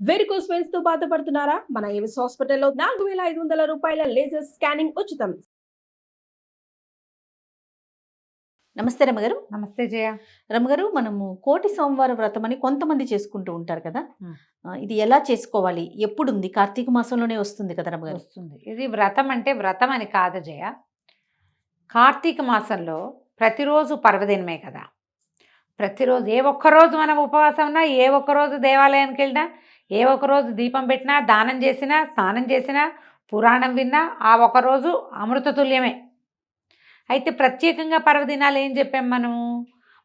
Varicose veins తో బాధపడుతున్నారా? మన ఏవిస్ హాస్పిటల్లో 4500 రూపాయల లేజర్ స్కానింగ్ ఉచితం. నమస్తే రమగారు. నమస్తే జయ. రమగారు, మనము కోటి సోమవార వ్రతం అని కొంతమంది చేసుకుంటూ ఉంటారు కదా. మ్. ఇది ఎలా చేసుకోవాలి? ఎప్పుడుంది? కార్తీక మాసంలోనే వస్తుంది కదా రమగారు. వస్తుంది. ఇది వ్రతం అంటే వ్రతం అని కాదు జయ. కార్తీక మాసంలో ప్రతిరోజు పర్వదినమే కదా. ప్రతిరోజు ఏ ఒక్కరోజు మనం ఉపవాసం ఉన్నా, ఏ ఒక్కరోజు దేవాలయానికి వెళ్ళినా, ఏ ఒక్కరోజు దీపం పెట్టినా, దానం చేసినా, స్నానం చేసినా, పురాణం విన్నా ఆ ఒకరోజు అమృతతుల్యమే. అయితే ప్రత్యేకంగా పర్వదినాలు ఏం చెప్పాం మనము?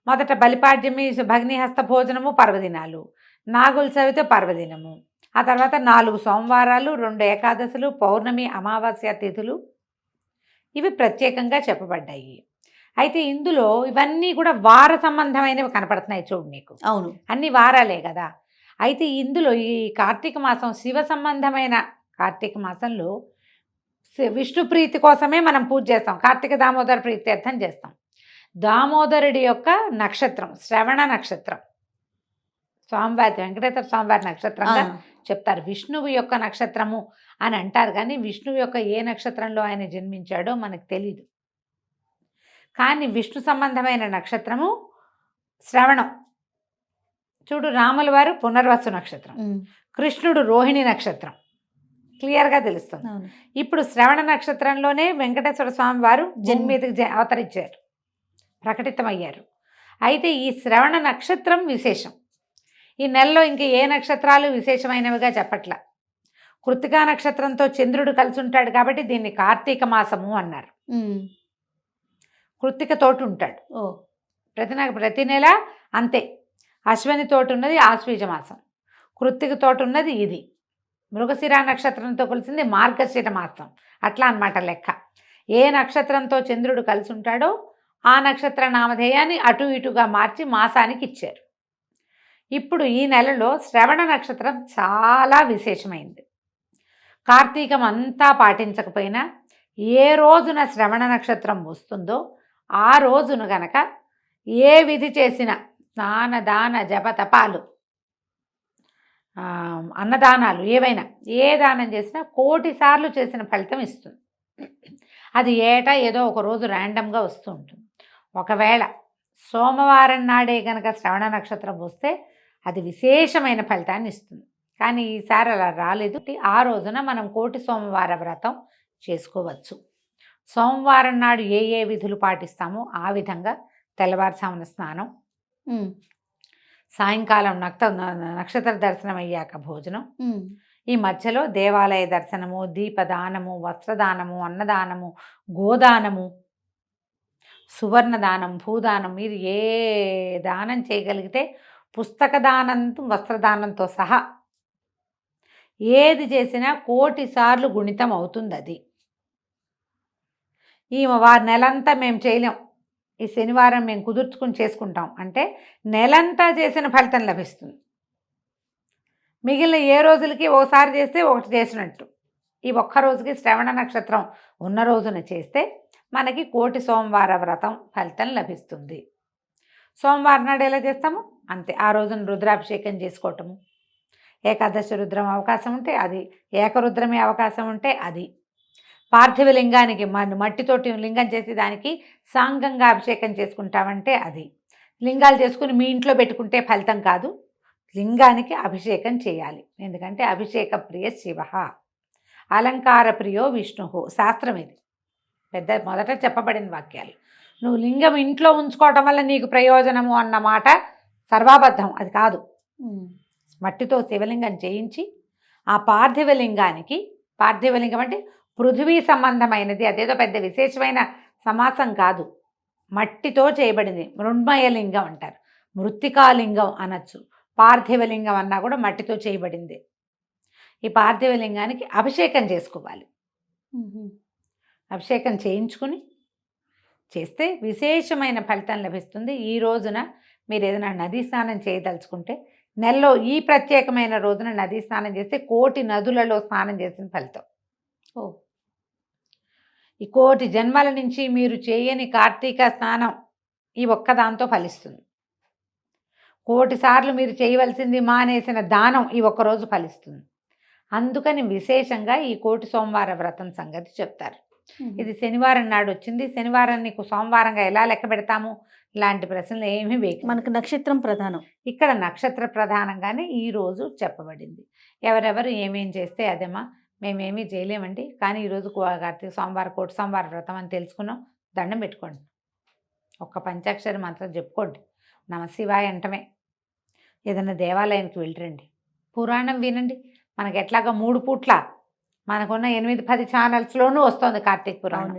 మొదట బలిపాడ్యమి, భగ్నిహస్త భోజనము పర్వదినాలు, నాగుల చవితి పర్వదినము, ఆ తర్వాత 4 సోమవారాలు, 2 ఏకాదశులు, పౌర్ణమి, అమావాస్య తిథులు, ఇవి ప్రత్యేకంగా చెప్పబడ్డాయి. అయితే ఇందులో ఇవన్నీ కూడా వార సంబంధమైనవి కనపడుతున్నాయి చూడు నీకు. అవును, అన్ని వారాలే కదా. అయితే ఇందులో ఈ కార్తీక మాసం శివ సంబంధమైన కార్తీక మాసంలో విష్ణు ప్రీతి కోసమే మనం పూజ చేస్తాం. కార్తీక దామోదర ప్రీత్యర్థం చేస్తాం. దామోదరుడి యొక్క నక్షత్రం శ్రవణ నక్షత్రం, స్వామివారి వెంకటేశ్వర స్వామివారి నక్షత్రంగా చెప్తారు. విష్ణువు యొక్క నక్షత్రము అని అంటారు, కానీ విష్ణువు యొక్క ఏ నక్షత్రంలో ఆయన జన్మించాడో మనకు తెలీదు. కానీ విష్ణు సంబంధమైన నక్షత్రము శ్రవణం. చూడు, రాముల వారు పునర్వసు నక్షత్రం, కృష్ణుడు రోహిణి నక్షత్రం, క్లియర్గా తెలుస్తుంది. ఇప్పుడు శ్రవణ నక్షత్రంలోనే వెంకటేశ్వర స్వామి వారు జన్మ మీదకి అవతరించారు, ప్రకటితమయ్యారు. అయితే ఈ శ్రవణ నక్షత్రం విశేషం. ఈ నెలలో ఇంక ఏ నక్షత్రాలు విశేషమైనవిగా చెప్పట్ల. కృత్తికా నక్షత్రంతో చంద్రుడు కలిసి ఉంటాడు కాబట్టి దీన్ని కార్తీక మాసము అన్నారు. కృత్తిక తోటి ఉంటాడు ప్రతి నెల అంతే. అశ్వని తోటి ఉన్నది ఆశ్వీజ మాసం, కృత్తిక తోటి ఉన్నది ఇది. మృగశిర నక్షత్రంతో కలిసింది మార్గశిర మాసం. అట్లా అన్నమాట లెక్క. ఏ నక్షత్రంతో చంద్రుడు కలిసి ఉంటాడో ఆ నక్షత్ర నామధేయాన్ని అటు ఇటుగా మార్చి మాసానికి ఇచ్చారు. ఇప్పుడు ఈ నెలలో శ్రవణ నక్షత్రం చాలా విశేషమైంది. కార్తీకం అంతా పాటించకపోయినా ఏ రోజున శ్రవణ నక్షత్రం వస్తుందో ఆ రోజున గనక ఏ విధి చేసినా, స్నాన దాన జప తపాలు, అన్నదానాలు, ఏవైనా ఏ దానం చేసినా 1,000,000 సార్లు చేసిన ఫలితం ఇస్తుంది. అది ఏటా ఏదో ఒక రోజు ర్యాండమ్గా వస్తూ ఉంటుంది. ఒకవేళ సోమవారం నాడే కనుక శ్రవణ నక్షత్రం వస్తే అది విశేషమైన ఫలితాన్ని ఇస్తుంది. కానీ ఈసారి అలా రాలేదు. ఆ రోజున మనం 1,000,000 సోమవార వ్రతం చేసుకోవచ్చు. సోమవారం నాడు ఏ ఏ విధులు పాటిస్తామో ఆ విధంగా తెల్లవారుజామున స్నానం, సాయంకాలం నక్షత్ర దర్శనం అయ్యాక భోజనం, ఈ మధ్యలో దేవాలయ దర్శనము, దీపదానము, వస్త్రదానము, అన్నదానము, గోదానము, సువర్ణదానం, భూదానం, మీరు ఏ దానం చేయగలిగితే పుస్తక దానంతో వస్త్రదానంతో సహా ఏది చేసినా 1,000,000 సార్లు గుణితం అవుతుంది. అది ఈ నెలంతా మేము చేయలేం, ఈ శనివారం మేము కుదుర్చుకుని చేసుకుంటాం అంటే నెలంతా చేసిన ఫలితం లభిస్తుంది. మిగిలిన ఏ రోజులకి ఓసారి చేస్తే ఒకటి చేసినట్టు. ఈ ఒక్కరోజుకి శ్రవణ నక్షత్రం ఉన్న రోజున చేస్తే మనకి 1,000,000 సోమవార వ్రతం ఫలితం లభిస్తుంది. సోమవారం నాడు ఎలా చేస్తాము అంతే. ఆ రోజున రుద్రాభిషేకం చేసుకోవటము, ఏకాదశి రుద్రం అవకాశం ఉంటే అది, ఏకరుద్రమే అవకాశం ఉంటే అది, పార్థివ లింగానికి మట్టితోటి లింగం చేసి దానికి సాంగంగా అభిషేకం చేసుకుంటామంటే అది. లింగాలు చేసుకుని మీ ఇంట్లో పెట్టుకుంటే ఫలితం కాదు, లింగానికి అభిషేకం చేయాలి. ఎందుకంటే అభిషేక ప్రియ శివ, అలంకార ప్రియో విష్ణు, శాస్త్రం ఇది. మొదట చెప్పబడిన వాక్యాలు. నువ్వు లింగం ఇంట్లో ఉంచుకోవటం వల్ల నీకు ప్రయోజనము అన్నమాట సర్వాబద్ధం, అది కాదు. మట్టితో శివలింగం చేయించి ఆ పార్థివ లింగానికి, పార్థివలింగం అంటే పృథివీ సంబంధమైనది, అదేదో పెద్ద విశేషమైన సమాసం కాదు, మట్టితో చేయబడింది. మృణ్మయ లింగం అంటారు, మృత్తికాలింగం అనొచ్చు, పార్థివలింగం అన్నా కూడా మట్టితో చేయబడింది. ఈ పార్థివలింగానికి అభిషేకం చేసుకోవాలి. అభిషేకం చేయించుకుని చేస్తే విశేషమైన ఫలితం లభిస్తుంది. ఈ రోజున మీరు ఏదైనా నదీ స్నానం చేయదలుచుకుంటే నెలలో ఈ ప్రత్యేకమైన రోజున నదీ స్నానం చేస్తే 1,000,000 నదులలో స్నానం చేసిన ఫలితం. ఈ 1,000,000 జన్మల నుంచి మీరు చేయని కార్తీక స్నానం ఈ ఒక్కదాంతో ఫలిస్తుంది. 1,000,000 సార్లు మీరు చేయవలసింది మానేసిన దానం ఈ ఒక్కరోజు ఫలిస్తుంది. అందుకని విశేషంగా ఈ 1,00,00,000 సోమవార వ్రతం సంగతి చెప్తారు. ఇది శనివారం నాడు వచ్చింది. శనివారం నీకు సోమవారంగా ఎలా లెక్క పెడతాము ఇలాంటి ప్రశ్నలు ఏమీ వేయకు. మనకు నక్షత్రం ప్రధానం. ఇక్కడ నక్షత్ర ప్రధానంగానే ఈరోజు చెప్పబడింది. ఎవరెవరు ఏమేం చేస్తే అదేమా మేమేమీ చేయలేమండి, కానీ ఈరోజు కార్తీక సోమవారం 1,00,00,000 సోమవార వ్రతం అని తెలుసుకున్నాం. దండం పెట్టుకోండి, ఒక్క పంచాక్షరి మంత్రం చెప్పుకోండి, నమశివాయ అంటమే. ఏదైనా దేవాలయానికి వెళ్ళరండి, పురాణం వినండి. మనకి ఎట్లాగా 3 పూట్ల మనకున్న 8-10 ఛానల్స్లోనూ వస్తుంది కార్తీక పురాణం.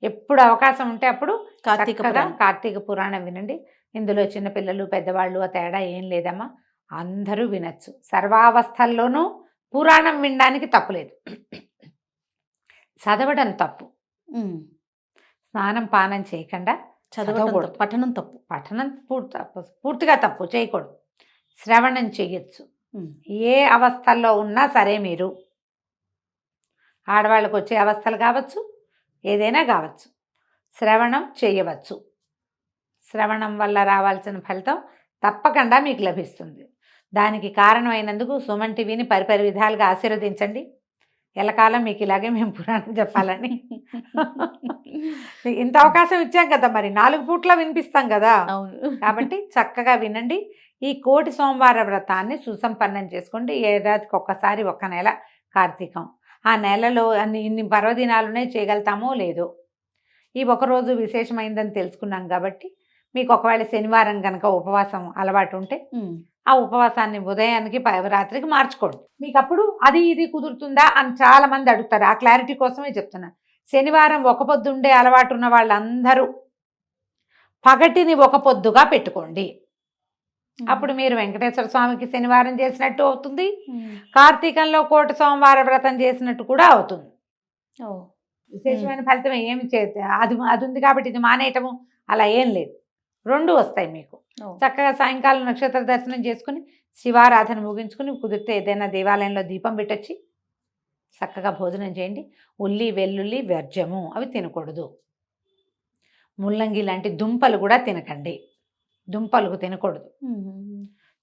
ఎప్పుడు అవకాశం ఉంటే అప్పుడు కార్తీక పురాణం వినండి. ఇందులో చిన్నపిల్లలు పెద్దవాళ్ళు ఆ తేడా ఏం లేదమ్మా, అందరూ వినొచ్చు. సర్వావస్థల్లోనూ పురాణం వినడానికి తప్పులేదు. చదవడం తప్పు, స్నానం పానం చేయకుండా చదవకూడదు. పఠనం పూర్తిగా తప్పు చేయకూడదు. శ్రవణం చెయ్యొచ్చు. ఏ అవస్థల్లో ఉన్నా సరే, మీరు ఆడవాళ్ళకు వచ్చే అవస్థలు కావచ్చు, ఏదైనా కావచ్చు, శ్రవణం చేయవచ్చు. శ్రవణం వల్ల రావాల్సిన ఫలితం తప్పకుండా మీకు లభిస్తుంది. దానికి కారణమైనందుకు సుమన్ టీవీని పరిపరి విధాలుగా ఆశీర్వదించండి. ఎల్లకాలం మీకు ఇలాగే మేము పురాణం చెప్పాలని ఇంత అవకాశం ఇచ్చాం కదా, మరి 4 పూట్ల వినిపిస్తాం కదా. కాబట్టి చక్కగా వినండి. ఈ 1,00,00,000 సోమవార వ్రతాన్ని సుసంపన్నం చేసుకోండి. ఏడాదికి ఒక్కసారి 1 నెల కార్తీకం. ఆ నెలలో ఇన్ని పర్వదినాలునే చేయగలుగుతామో లేదో, ఈ ఒకరోజు విశేషమైందని తెలుసుకున్నాం కాబట్టి మీకు ఒకవేళ శనివారం కనుక ఉపవాసం అలవాటు ఉంటే ఆ ఉపవాసాన్ని ఉదయానికి రాత్రికి మార్చుకోండి. మీకు అప్పుడు అది ఇది కుదురుతుందా అని చాలా మంది అడుగుతారు. ఆ క్లారిటీ కోసమే చెప్తున్నాను. శనివారం ఒక పొద్దు ఉండే అలవాటు ఉన్న వాళ్ళందరూ పగటిని ఒక పొద్దుగా పెట్టుకోండి. అప్పుడు మీరు వెంకటేశ్వర స్వామికి శనివారం చేసినట్టు అవుతుంది, కార్తీకంలో 1,00,00,000 సోమవార వ్రతం చేసినట్టు కూడా అవుతుంది. విశేషమైన ఫలితం ఏమి అది ఉంది కాబట్టి ఇది మానేయటము అలా ఏం లేదు, 2 వస్తాయి మీకు. చక్కగా సాయంకాలం నక్షత్ర దర్శనం చేసుకుని శివారాధన ముగించుకుని కుదిరితే ఏదైనా దేవాలయంలో దీపం పెట్టొచ్చి చక్కగా భోజనం చేయండి. ఉల్లి వెల్లుల్లి వ్యర్థము, అవి తినకూడదు. ముల్లంగి లాంటి దుంపలు కూడా తినకండి, దుంపలు తినకూడదు.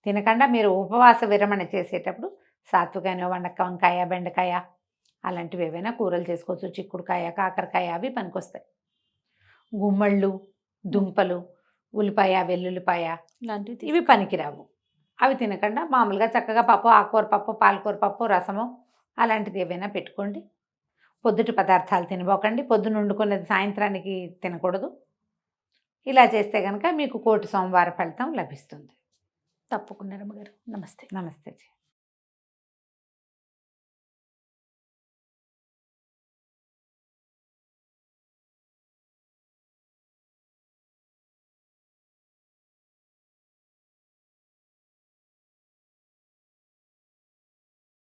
తినకుండా మీరు ఉపవాస విరమణ చేసేటప్పుడు సాత్వికమైన వంకాయ బెండకాయ అలాంటివి ఏవైనా కూరలు చేసుకోవచ్చు. చిక్కుడుకాయ కాకరకాయ అవి పనికొస్తాయి. గుమ్మళ్ళు దుంపలు ఉల్లిపాయ వెల్లుల్లిపాయ లాంటివి ఇవి పనికిరావు. అవి తినకుండా మామూలుగా చక్కగా పప్పు, ఆకుకూర పప్పు, పాలకూర పప్పు, రసము అలాంటిది ఏవైనా పెట్టుకోండి. పొద్దుటి పదార్థాలు తినబోకండి. పొద్దున వండుకున్నది సాయంత్రానికి తినకూడదు. ఇలా చేస్తే కనుక మీకు 1,00,00,000 సోమవార ఫలితం లభిస్తుంది. తప్పకుండా రమ్మగారు. నమస్తే. నమస్తే.